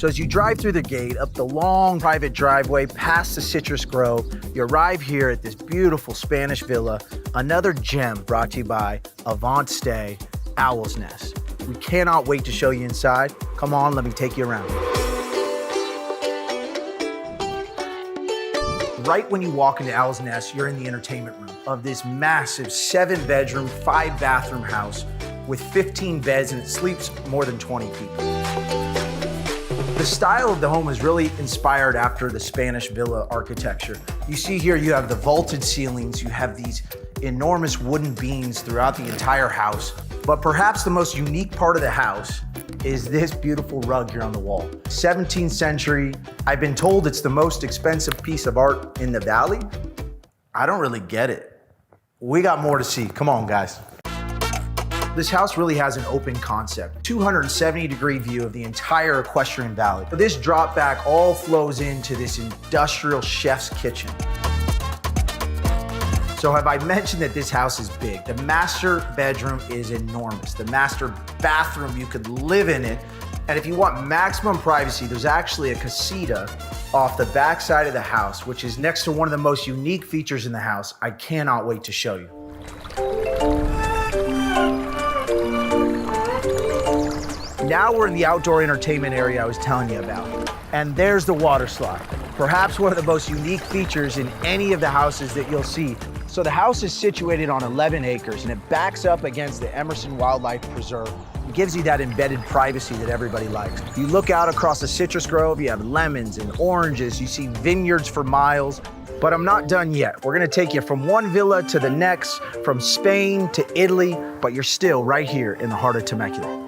So as you drive through the gate, up the long private driveway, past the citrus grove, you arrive here at this beautiful Spanish villa, another gem brought to you by AvantStay, Owl's Nest. We cannot wait to show you inside. Come on, let me take you around. Right when you walk into Owl's Nest, you're in the entertainment room of this massive 7-bedroom, 5-bathroom house with 15 beds, and it sleeps more than 20 people. The style of the home is really inspired after the Spanish villa architecture. You see here, you have the vaulted ceilings, you have these enormous wooden beams throughout the entire house. But perhaps the most unique part of the house is this beautiful rug here on the wall. 17th century. I've been told it's the most expensive piece of art in the valley. I don't really get it. We got more to see. Come on, guys. This house really has an open concept, 270-degree view of the entire equestrian valley. This drop back all flows into this industrial chef's kitchen. So have I mentioned that this house is big? The master bedroom is enormous. The master bathroom, you could live in it. And if you want maximum privacy, there's actually a casita off the back side of the house, which is next to one of the most unique features in the house. I cannot wait to show you. Now we're in the outdoor entertainment area I was telling you about. And there's the water slide. Perhaps one of the most unique features in any of the houses that you'll see. So the house is situated on 11 acres and it backs up against the Emerson Wildlife Preserve. It gives you that embedded privacy that everybody likes. You look out across the citrus grove, you have lemons and oranges, you see vineyards for miles. But I'm not done yet. We're gonna take you from one villa to the next, from Spain to Italy, but you're still right here in the heart of Temecula.